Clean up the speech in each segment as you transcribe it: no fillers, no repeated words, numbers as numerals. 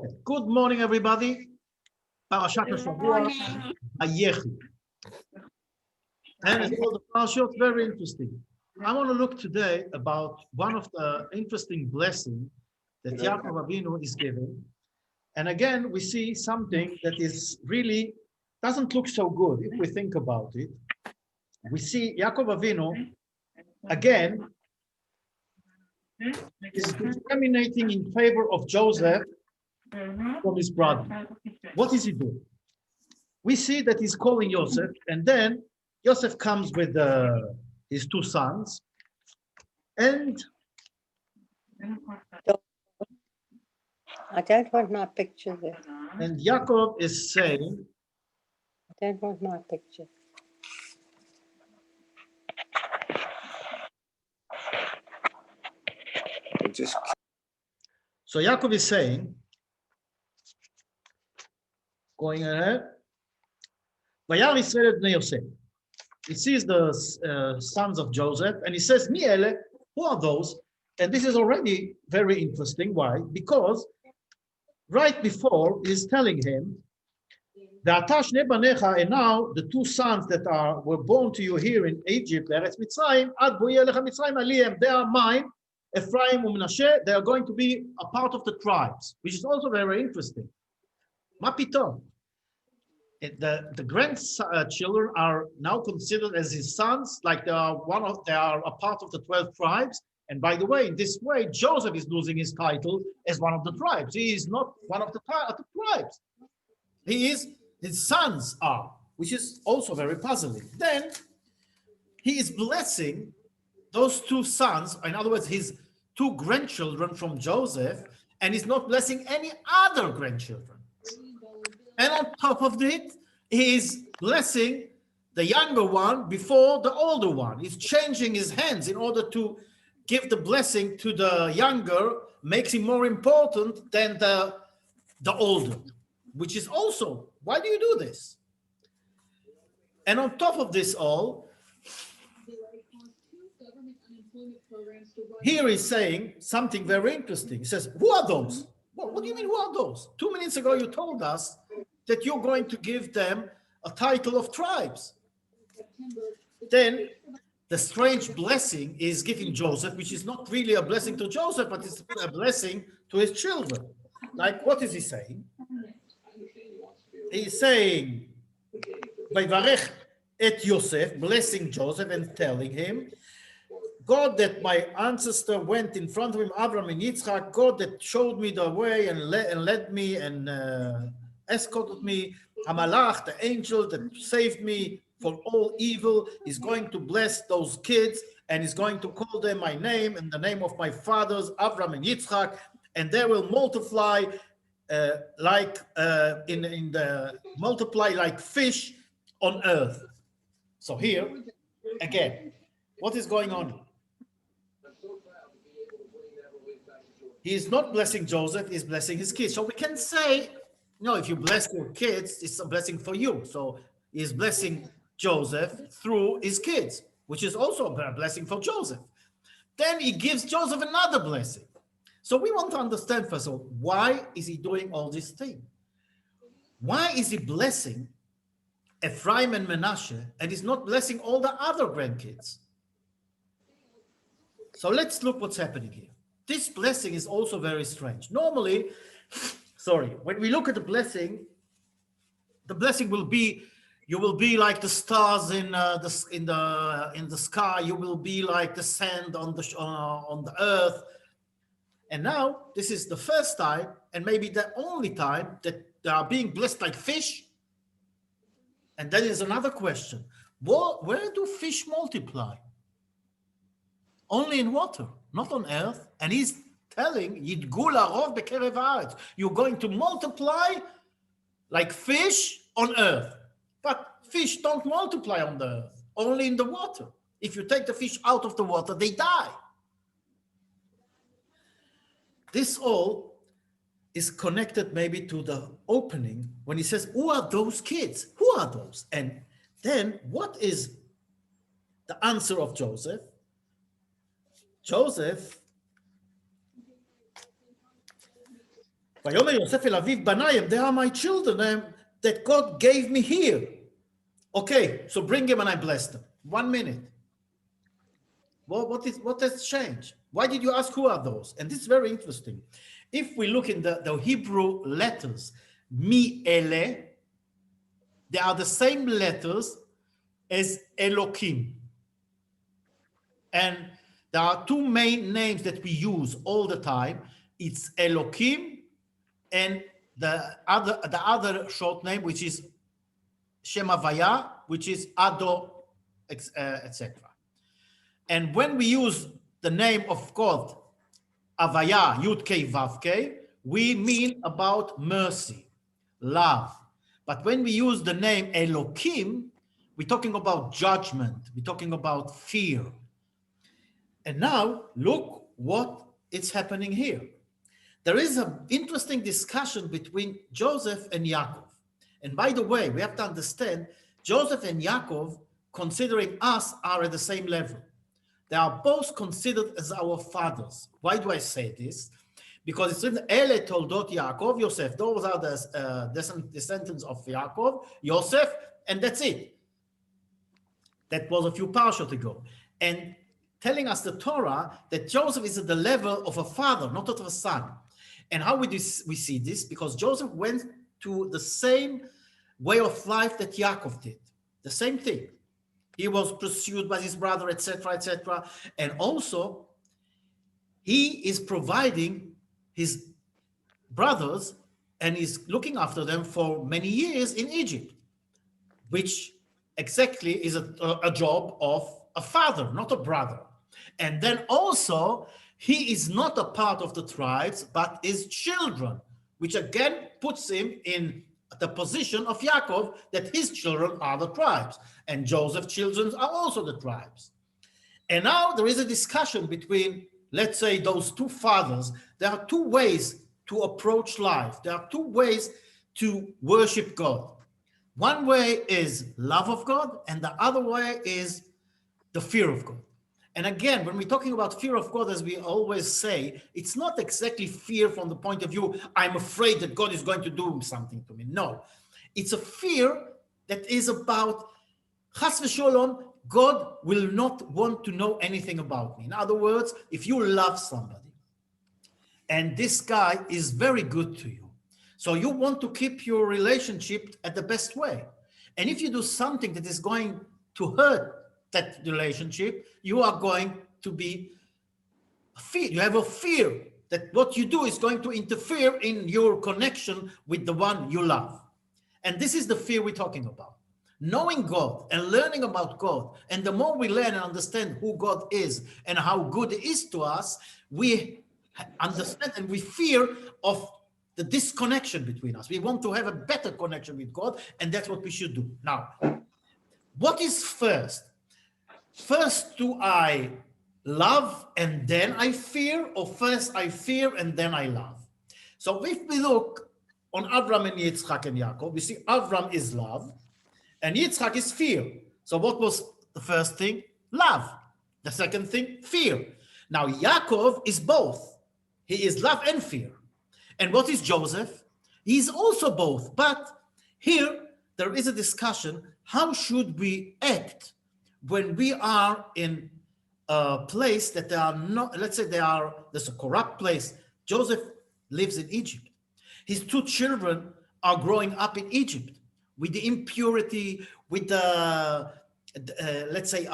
Okay. Good morning, everybody. Parashat Hashavua, Ayechi. And all the parashot, very interesting. I want to look today about one of the interesting blessings that Yaakov Avinu is given. And again, we see something that is really doesn't look so good if we think about it. We see Yaakov Avinu again is discriminating in favor of Joseph from his brother. What is he doing? We see that he's calling Joseph, and then Joseph comes with his two sons, and I don't want my picture there. And Yaakov is saying, I don't want my picture. So Yaakov is saying, going ahead, Vayar Yisrael et bnei Yosef. He sees the sons of Joseph, and he says, Mi ele, who are those? And this is already very interesting. Why? Because right before he's telling him, Ve'ata shnei banecha, and now the two sons that were born to you here in Egypt, Eretz Mitzrayim, ad bo yeh lecha Mitzrayim aliyem, they are mine, Ephraim and Menashe, they are going to be a part of the tribes, which is also very interesting. Ma pitom. The grandchildren are now considered as his sons, like they are a part of the 12 tribes. And by the way, in this way, Joseph is losing his title as one of the tribes. He is not one of the tribes. His sons are, which is also very puzzling. Then he is blessing those two sons, in other words, his two grandchildren from Joseph, and he's not blessing any other grandchildren. And on top of it, he is blessing the younger one before the older one. He's changing his hands in order to give the blessing to the younger, makes him more important than the older, which is also, why do you do this? And on top of this all, here he's saying something very interesting. He says, who are those? What do you mean, who are those? 2 minutes ago, you told us that you're going to give them a title of tribes. Then the strange blessing is giving Joseph, which is not really a blessing to Joseph, but it's a blessing to his children. Like, what is he saying? He's saying, Vayvarech et Yosef, blessing Joseph and telling him, God that my ancestor went in front of him, Abraham and Yitzchak, God that showed me the way and led me and escorted me, Hamalach, the angel that saved me from all evil, is going to bless those kids and is going to call them my name and the name of my fathers, Abraham and Yitzchak, and they will multiply multiply like fish on earth. So here, again, what is going on? He is not blessing Joseph, he's blessing his kids. So we can say, no, if you bless your kids, it's a blessing for you. So he's blessing Joseph through his kids, which is also a blessing for Joseph. Then he gives Joseph another blessing. So we want to understand, first of all, why is he doing all these things? Why is he blessing Ephraim and Menashe and he's not blessing all the other grandkids? So let's look what's happening here. This blessing is also very strange. Normally, when we look at the blessing will be, you will be like the stars in the sky. You will be like the sand on the earth. And now this is the first time, and maybe the only time, that they are being blessed like fish. And that is another question. Where do fish multiply? Only in water, not on earth. And he's telling, you're going to multiply like fish on earth. But fish don't multiply on the earth, only in the water. If you take the fish out of the water, they die. This all is connected maybe to the opening when he says, who are those kids? Who are those? And then what is the answer of Joseph? Joseph ויאמר יוסף אל אביו, בניהם, they are my children that God gave me here. Okay, so bring him and I bless them. 1 minute. Well, what has changed? Why did you ask who are those? And this is very interesting. If we look in the Hebrew letters, mi ele, they are the same letters as Elohim. And there are two main names that we use all the time. It's Elohim and the other short name, which is Shem Havaya, which is Ado, etc. And when we use the name of God, Havaya, Yud Kei Vav Kei, we mean about mercy, love. But when we use the name Elohim, we're talking about judgment. We're talking about fear. And now look what is happening here. There is an interesting discussion between Joseph and Yaakov. And by the way, we have to understand, Joseph and Yaakov, considering us, are at the same level. They are both considered as our fathers. Why do I say this? Because it's written, Ele toldot Yaakov, Yosef. Those are the descendants of Yaakov, Yosef, and that's it. That was a few parshas ago. And telling us the Torah that Joseph is at the level of a father, not of a son. And how we see this? Because Joseph went to the same way of life that Yaakov did. The same thing. He was pursued by his brother, etc., etc. And also, he is providing his brothers and is looking after them for many years in Egypt, which exactly is a job of a father, not a brother. And then also, he is not a part of the tribes, but his children, which again puts him in the position of Yaakov, that his children are the tribes, and Joseph's children are also the tribes. And now there is a discussion between, let's say, those two fathers. There are two ways to approach life. There are two ways to worship God. One way is love of God, and the other way is the fear of God. And again, when we're talking about fear of God, as we always say, it's not exactly fear from the point of view, I'm afraid that God is going to do something to me. No, it's a fear that is about, chas v'sholom, God will not want to know anything about me. In other words, if you love somebody, and this guy is very good to you, so you want to keep your relationship at the best way. And if you do something that is going to hurt that relationship, you are going to be fear. You have a fear that what you do is going to interfere in your connection with the one you love. And this is the fear we're talking about. Knowing God and learning about God. And the more we learn and understand who God is and how good He is to us, we understand and we fear of the disconnection between us. We want to have a better connection with God, and that's what we should do. Now, what is first? First, do I love and then I fear, or first I fear and then I love? So if we look on Avram and Yitzchak and Yaakov, we see Avram is love and Yitzchak is fear. So what was the first thing? Love. The second thing, fear. Now Yaakov is both. He is love and fear. And what is Joseph? He is also both. But here there is a discussion, how should we act when we are in a place that they are not, let's say there's a corrupt place. Joseph lives in Egypt. His two children are growing up in Egypt with the impurity, with the let's say,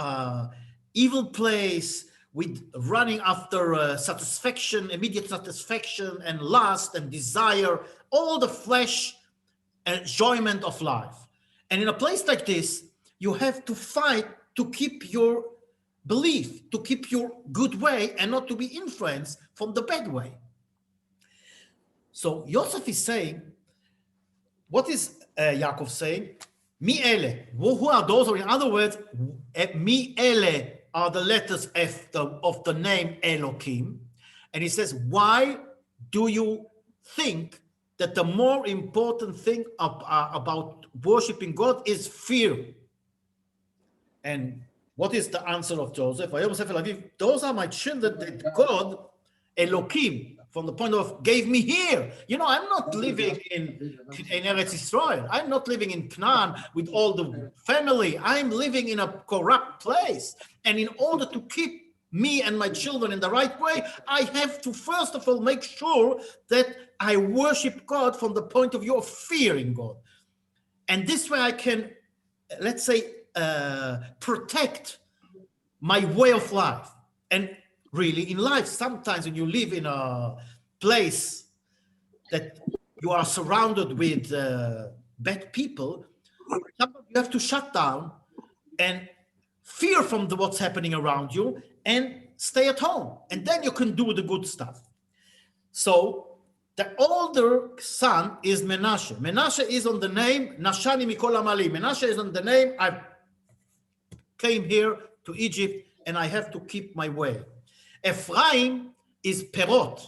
evil place, with running after satisfaction, immediate satisfaction and lust and desire, all the flesh enjoyment of life. And in a place like this, you have to fight to keep your belief, to keep your good way and not to be influenced from the bad way. So Yosef is saying, what is Yaakov saying? Mi ele. Who are those? Or in other words, mi ele are the letters of the name Elohim. And he says, why do you think that the more important thing about worshiping God is fear? And what is the answer of Joseph? Those are my children that God, Elohim, from the point of gave me here. I'm not living in Eretz Israel. I'm not living in Canaan with all the family. I'm living in a corrupt place. And in order to keep me and my children in the right way, I have to first of all make sure that I worship God from the point of view of fearing God. And this way I can, let's say, protect my way of life. And really in life, sometimes when you live in a place that you are surrounded with bad people, sometimes you have to shut down and fear from what's happening around you and stay at home. And then you can do the good stuff. So the older son is Menashe. Menashe is on the name Nashani Mikol Amali. Menashe is on the name I came here to Egypt and I have to keep my way. Ephraim is Perot.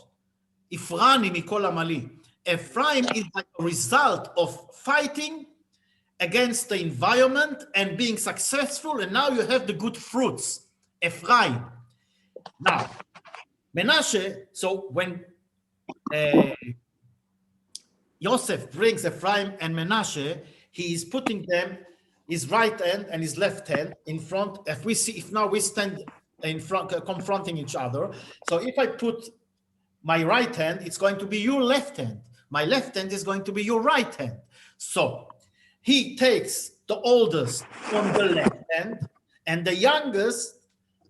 Ifrani Mikol Amali. Ephraim is like a result of fighting against the environment and being successful, and now you have the good fruits. Ephraim. Now, Menashe, so when Yosef brings Ephraim and Menashe, he is putting them, his right hand and his left hand in front. If now we stand in front, confronting each other. So if I put my right hand, it's going to be your left hand. My left hand is going to be your right hand. So he takes the oldest on the left hand and the youngest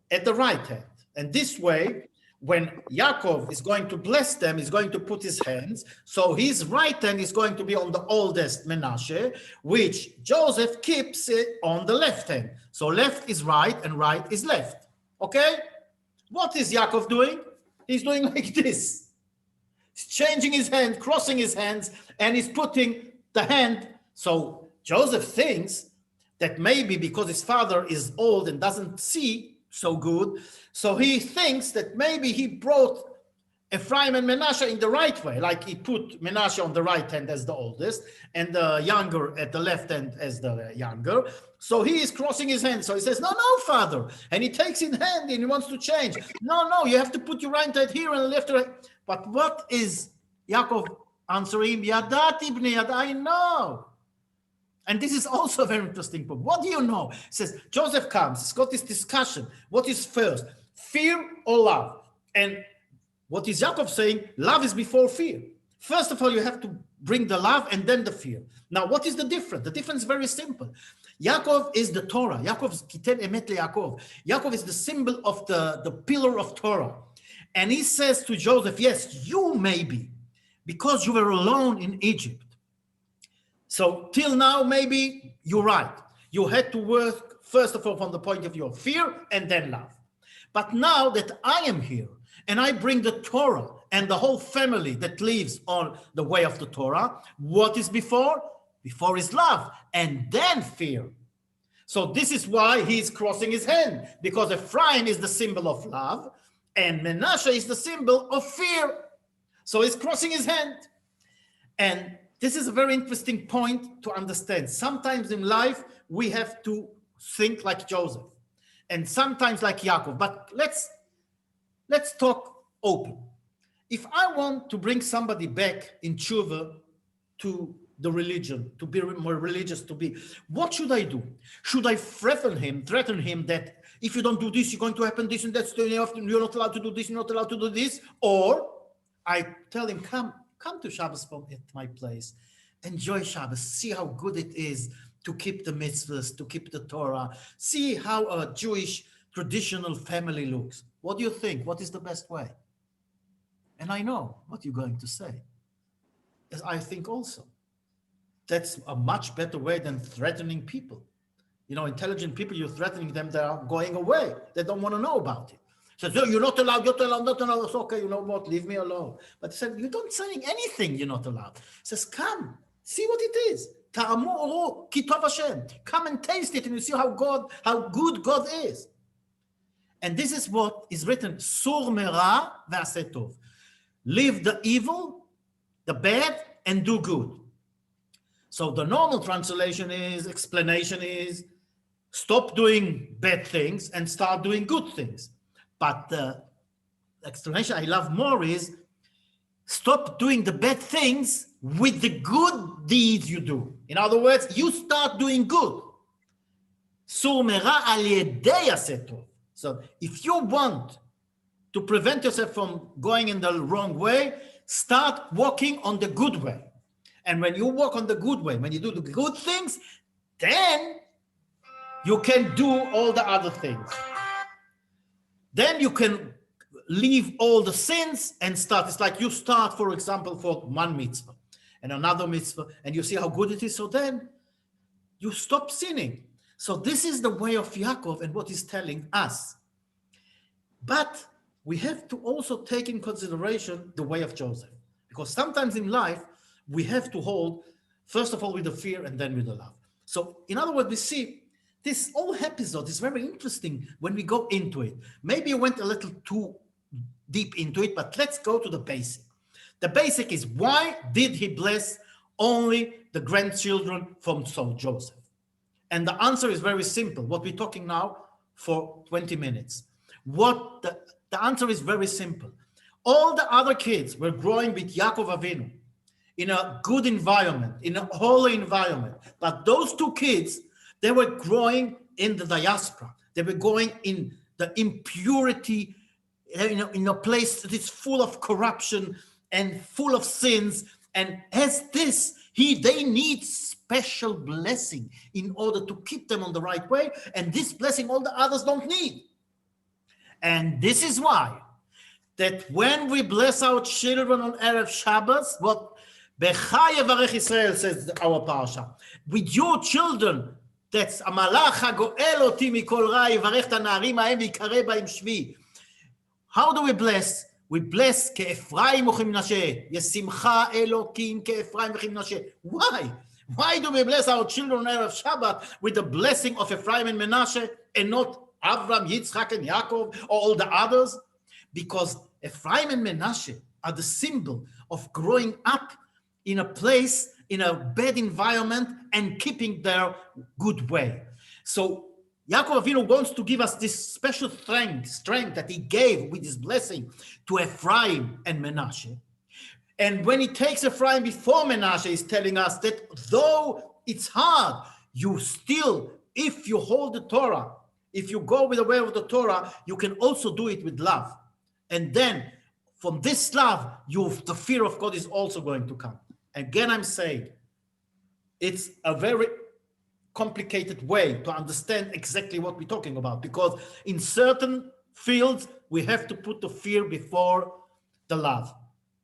at the right hand. And this way, when Yaakov is going to bless them, he's going to put his hands. So his right hand is going to be on the oldest Menashe, which Joseph keeps it on the left hand. So left is right and right is left. Okay? What is Yaakov doing? He's doing like this. He's changing his hand, crossing his hands, and he's putting the hand. So Joseph thinks that maybe because his father is old and doesn't see so good, so he thinks that maybe he brought Ephraim and Menashe in the right way, like he put Menashe on the right hand as the oldest and the younger at the left hand as the younger. So he is crossing his hands. So he says, no, father. And he takes his hand and he wants to change. No, you have to put your right hand here and left hand. But what is Yaakov answering? Yadati bnei yad, I know. And this is also a very interesting point. What do you know? He says, Joseph comes, he's got this discussion. What is first, fear or love? And what is Yaakov saying? Love is before fear. First of all, you have to bring the love and then the fear. Now, what is the difference? The difference is very simple. Yaakov is the Torah. Yaakov is Kiten Emet Yaakov. Yaakov is the symbol of the pillar of Torah. And he says to Joseph, yes, you maybe, because you were alone in Egypt. So till now, maybe you're right. You had to work, first of all, from the point of view of fear and then love. But now that I am here and I bring the Torah and the whole family that lives on the way of the Torah, what is before? Before is love and then fear. So this is why he's crossing his hand, because Ephraim is the symbol of love and Menashe is the symbol of fear. So he's crossing his hand. And this is a very interesting point to understand. Sometimes in life, we have to think like Joseph and sometimes like Yaakov. But let's talk open. If I want to bring somebody back in tshuva to the religion, to be more religious, what should I do? Should I threaten him that if you don't do this, you're going to happen this and that, you're not allowed to do this, you're not allowed to do this? Or I tell him, come to Shabbos at my place, enjoy Shabbos, see how good it is to keep the mitzvahs, to keep the Torah, see how a Jewish traditional family looks. What do you think? What is the best way? And I know what you're going to say. As I think also. That's a much better way than threatening people. Intelligent people, you're threatening them, they are going away. They don't want to know about it. So you're not allowed, not allowed. It's okay, you know what, leave me alone. But he said, you don't say anything you're not allowed. He says, come, see what it is. Ta'amu ki tov Hashem. Come and taste it and you see how good God is. And this is what is written, sur mera ve'aseh tov. Leave the evil, the bad, and do good. So the normal explanation is, stop doing bad things and start doing good things. But the explanation I love more is, stop doing the bad things with the good deeds you do. In other words, you start doing good. So if you want to prevent yourself from going in the wrong way, start walking on the good way. And when you walk on the good way, when you do the good things, then you can do all the other things. Then you can leave all the sins and start. It's like you start, for example, for one mitzvah and another mitzvah, and you see how good it is. So then you stop sinning. So this is the way of Yaakov and what he's telling us. But we have to also take in consideration the way of Joseph, because sometimes in life we have to hold, first of all, with the fear and then with the love. So in other words, we see this whole episode is very interesting when we go into it. Maybe I went a little too deep into it, but let's go to the basic. The basic is, why did he bless only the grandchildren from Joseph? And the answer is very simple. What we're talking now for 20 minutes. The answer is very simple. All the other kids were growing with Yaakov Avinu in a good environment, in a holy environment. But those two kids, they were growing in the diaspora. They were going in the impurity, in a place that is full of corruption and full of sins. And as this, they need special blessing in order to keep them on the right way. And this blessing all the others don't need. And this is why that when we bless our children on Erev Shabbos, what Bechai Yevarech Israel says our parsha, with your children, that's Amalach HaGoel Oti Mikol Ra Yevarech Tanarim Haem V'Yikare Ba'im Shvi. How do we bless? We bless Ke'Ephraim U'Chimnashe, Yesimcha Elokim Ke'Ephraim U'Chimnashe. Why? Why do we bless our children on Erev Shabbat with the blessing of Ephraim and Menashe and not Avram, Yitzchak, and Yaakov, or all the others? Because Ephraim and Menashe are the symbol of growing up in a place, in a bad environment, and keeping their good way. So Yaakov Avinu wants to give us this special strength that he gave with his blessing to Ephraim and Menashe. And when he takes Ephraim before Menashe, he's telling us that though it's hard, you still, if you hold the Torah, if you go with the way of the Torah, you can also do it with love. And then from this love, the fear of God is also going to come. Again, I'm saying, it's a very complicated way to understand exactly what we're talking about, because in certain fields, we have to put the fear before the love.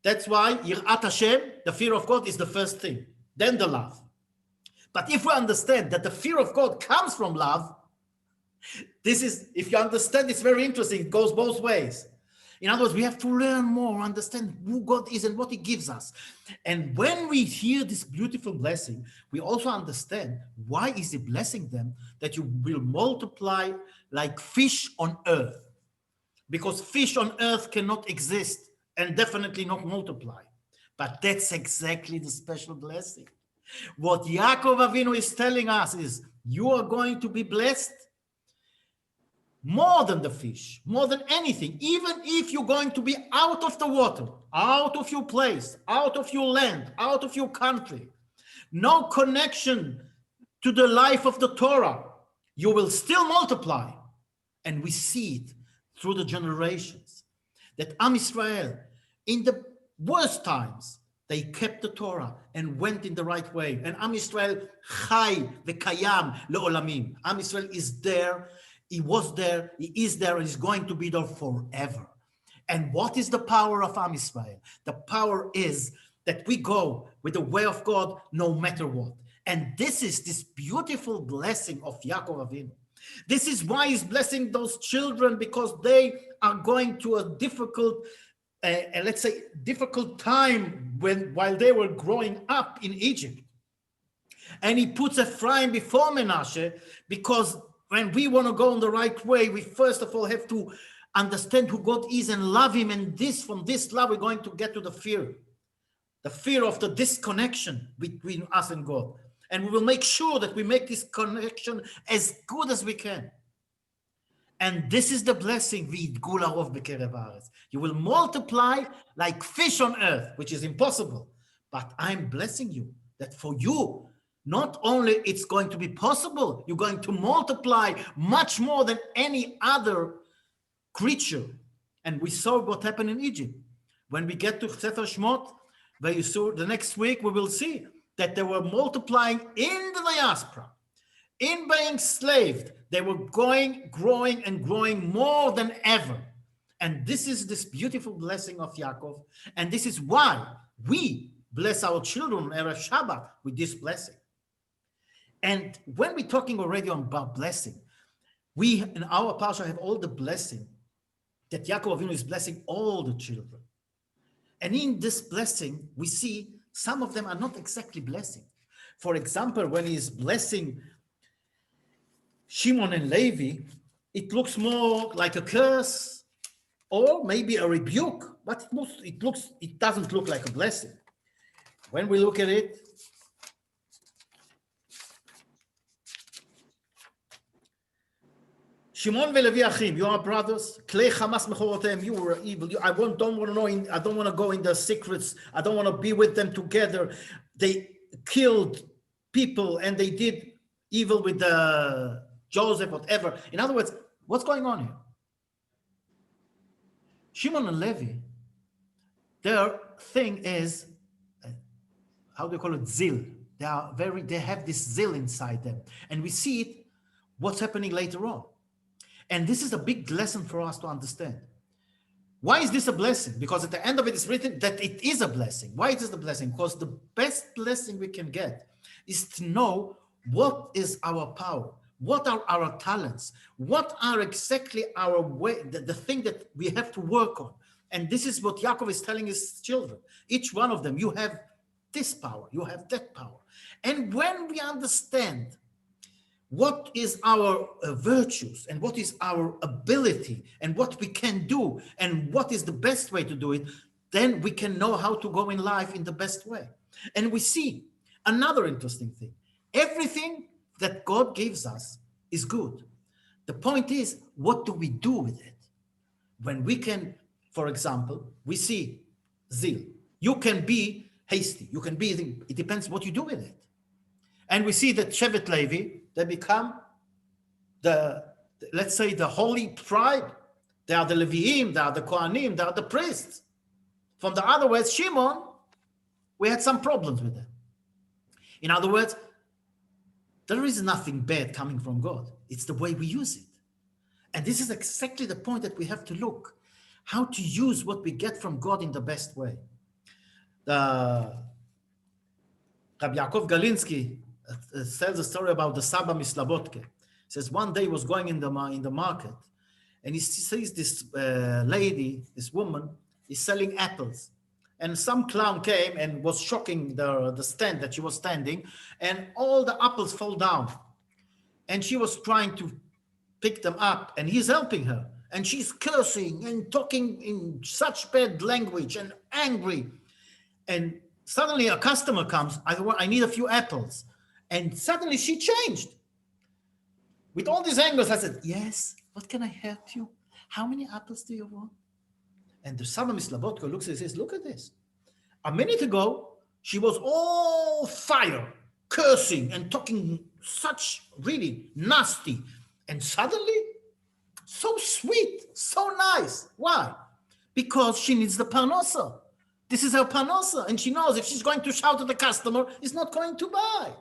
That's why Yirat Hashem, the fear of God, is the first thing, then the love. But if we understand that the fear of God comes from love, this is, if you understand, it's very interesting. It goes both ways. In other words, we have to learn more, understand who God is and what he gives us. And when we hear this beautiful blessing, we also understand why is he blessing them, that you will multiply like fish on earth. Because fish on earth cannot exist and definitely not multiply. But that's exactly the special blessing. What Yaakov Avinu is telling us is, you are going to be blessed more than the fish, more than anything. Even if you're going to be out of the water, out of your place, out of your land, out of your country, no connection to the life of the Torah, you will still multiply. And we see it through the generations, that Am Yisrael, in the worst times, they kept the Torah and went in the right way. And Am Yisrael chai v'kayam le'olamim. Am Yisrael is there. He was there, he is there, and he's going to be there forever. And what is the power of Am Yisrael? The power is that we go with the way of God no matter what. And this is this beautiful blessing of Yaakov Avinu. This is why he's blessing those children, because they are going to a difficult, let's say, difficult time while they were growing up in Egypt. And he puts Ephraim before Menashe, because when we want to go in the right way, we first of all have to understand who God is and love him. And from this love, we're going to get to the fear of the disconnection between us and God. And we will make sure that we make this connection as good as we can. And this is the blessing. You will multiply like fish on earth, which is impossible. But I'm blessing you that for you, not only it's going to be possible, you're going to multiply much more than any other creature. And we saw what happened in Egypt. When we get to Sefer Shmot, where you saw the next week, we will see that they were multiplying in the diaspora, in being enslaved. They were growing and growing more than ever. And this is this beautiful blessing of Yaakov. And this is why we bless our children on Erev Shabbat with this blessing. And when we're talking already about blessing, we in our parsha have all the blessing that Yaakov Avinu is blessing all the children. And in this blessing, we see some of them are not exactly blessing. For example, when he's blessing Shimon and Levi, it looks more like a curse or maybe a rebuke, but it doesn't look like a blessing. When we look at it, Shimon veLevi achim, you are brothers. Klei Hamas mechorotem, you were evil. I don't want to know. I don't want to go in the secrets. I don't want to be with them together. They killed people and they did evil with Joseph, whatever. In other words, what's going on here? Shimon and Levi, their thing is, how do you call it? Zeal. They have this zeal inside them, and we see it. What's happening later on? And this is a big lesson for us to understand. Why is this a blessing? Because at the end of it is written that it is a blessing. Why it is a blessing? Because the best blessing we can get is to know what is our power, what are our talents, what are exactly our way, the thing that we have to work on. And this is what Yaakov is telling his children. Each one of them, you have this power, you have that power. And when we understand what is our virtues and what is our ability and what we can do and what is the best way to do it, then we can know how to go in life in the best way. And we see another interesting thing. Everything that God gives us is good. The point is, what do we do with it? When we can, for example, we see zeal. You can be hasty. You can be, it depends what you do with it. And we see that Shevet Levi, they become let's say the holy tribe. They are the Leviim, they are the Kohanim, they are the priests. From the other words, Shimon, we had some problems with them. In other words, there is nothing bad coming from God. It's the way we use it. And this is exactly the point that we have to look, how to use what we get from God in the best way. Rabbi Yaakov Galinsky tells a story about the Saba Mislabotke. He says one day he was going in the market and he sees this lady, this woman, is selling apples. And some clown came and was shocking the stand that she was standing, and all the apples fall down. And she was trying to pick them up, and he's helping her. And she's cursing and talking in such bad language and angry. And suddenly a customer comes, I need a few apples. And suddenly she changed. With all these angles, I said, yes, what can I help you? How many apples do you want? And the Saba Mislabotko looks and says, look at this. A minute ago, she was all fire, cursing and talking such really nasty. And suddenly, so sweet, so nice. Why? Because she needs the parnosa. This is her parnosa. And she knows if she's going to shout at the customer, he's not going to buy.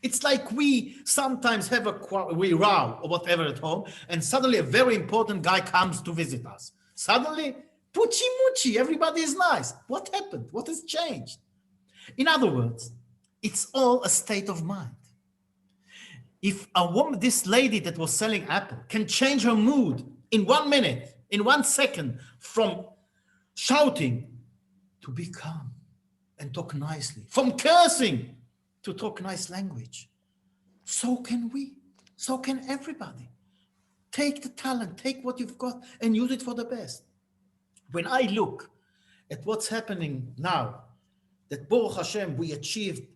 It's like we sometimes have we row or whatever at home, and suddenly a very important guy comes to visit us. Suddenly, puchi muchi, everybody is nice. What happened? What has changed? In other words, it's all a state of mind. If a woman, this lady that was selling apple, can change her mood in 1 minute, in 1 second, from shouting to be calm and talk nicely, from cursing to talk nice language, so can we, so can everybody. Take the talent, take what you've got and use it for the best. When I look at what's happening now, that Baruch Hashem, we achieved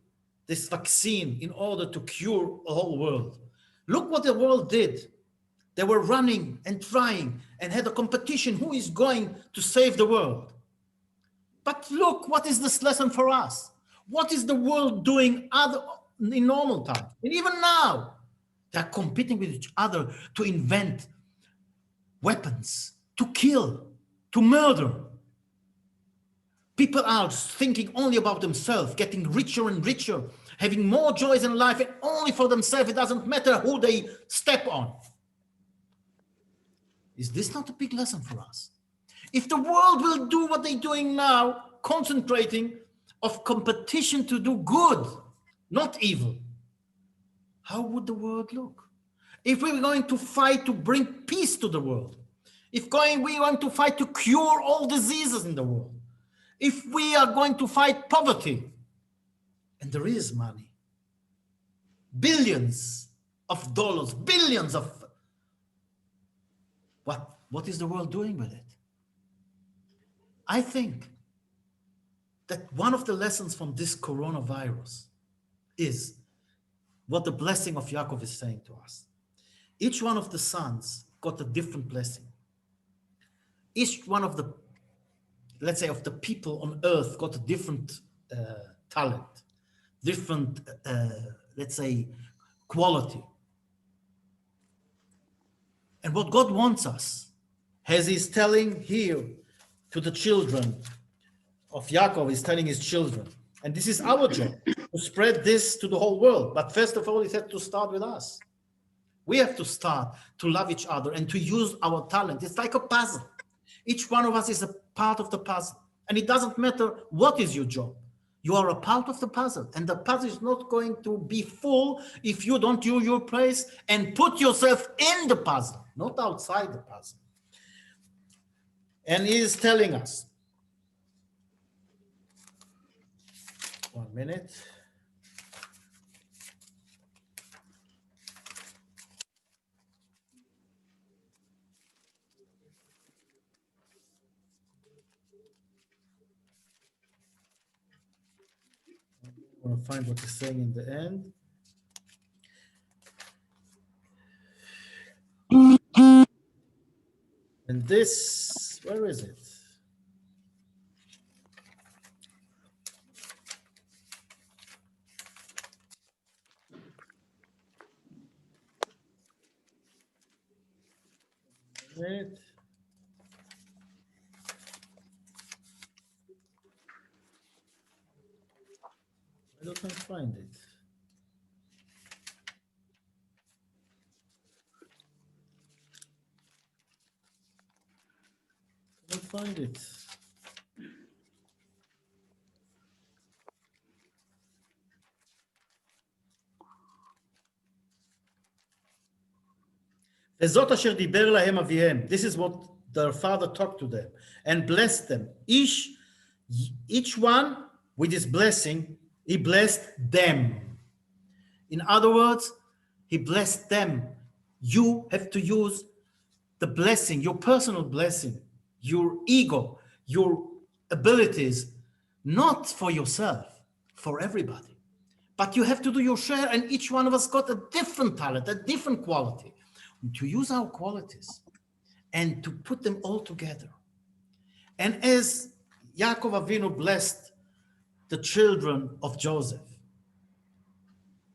this vaccine in order to cure the whole world. Look what the world did They were running and trying and had a competition. Who is going to save the world? But look, what is this lesson for us? What is the world doing in normal times? And even now, they're competing with each other to invent weapons, to kill, to murder. People are thinking only about themselves, getting richer and richer, having more joys in life, and only for themselves. It doesn't matter who they step on. Is this not a big lesson for us? If the world will do what they're doing now, concentrating of competition to do good, not evil, how would the world look? If we're going to fight to bring peace to the world, if we want to fight to cure all diseases in the world, if we are going to fight poverty, and there is money, billions of dollars, billions of, what is the world doing with it? I think that one of the lessons from this coronavirus is what the blessing of Yaakov is saying to us. Each one of the sons got a different blessing. Each one of the, let's say, of the people on earth got a different talent, different, let's say, quality. And what God wants us, as he's telling here to the children of Yaakov, he's telling his children, and this is our job, to spread this to the whole world. But first of all, he said to start with us. We have to start to love each other and to use our talent. It's like a puzzle. Each one of us is a part of the puzzle. And it doesn't matter what is your job. You are a part of the puzzle. And the puzzle is not going to be full if you don't do your place and put yourself in the puzzle, not outside the puzzle. And he is telling us, 1 minute. I want to find what he's saying in the end. And this, where is it? Wait. I don't find it. I don't find it. וזאת אשר דיבר להם אביהם. This is what their father talked to them and blessed them. Each one with his blessing, he blessed them. In other words, he blessed them. You have to use the blessing, your personal blessing, your ego, your abilities, not for yourself, for everybody. But you have to do your share, and each one of us got a different talent, a different quality. To use our qualities and to put them all together. And as Yaakov Avinu blessed the children of Joseph,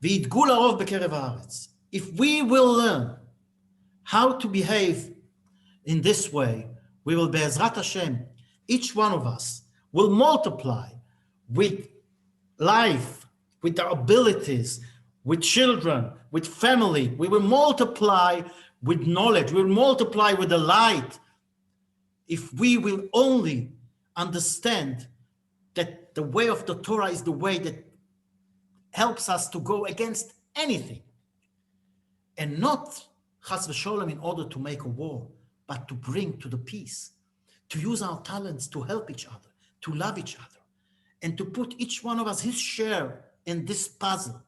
וידגו לרוב בקרב הארץ. If we will learn how to behave in this way, we will, be'ezrat Hashem, each one of us will multiply with life, with our abilities, with children, with family. We will multiply with knowledge. We will multiply with the light. If we will only understand that the way of the Torah is the way that helps us to go against anything, and not chas v'sholem in order to make a war, but to bring to the peace, to use our talents to help each other, to love each other, and to put each one of us his share in this puzzle.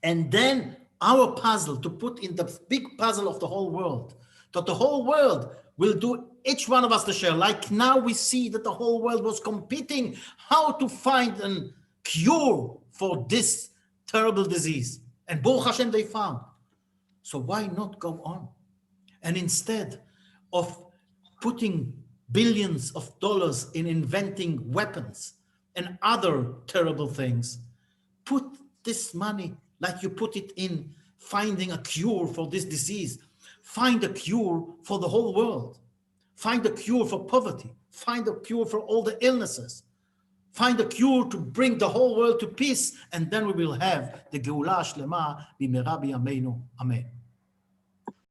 And then our puzzle to put in the big puzzle of the whole world, that the whole world will do each one of us the share. Like now we see that the whole world was competing how to find a cure for this terrible disease. And Baruch Hashem they found. So why not go on? And instead of putting billions of dollars in inventing weapons and other terrible things, put this money like you put it in finding a cure for this disease. Find a cure for the whole world. Find a cure for poverty. Find a cure for all the illnesses. Find a cure to bring the whole world to peace, and then we will have the Geula Shlema b'mera b'yameinu. Amen.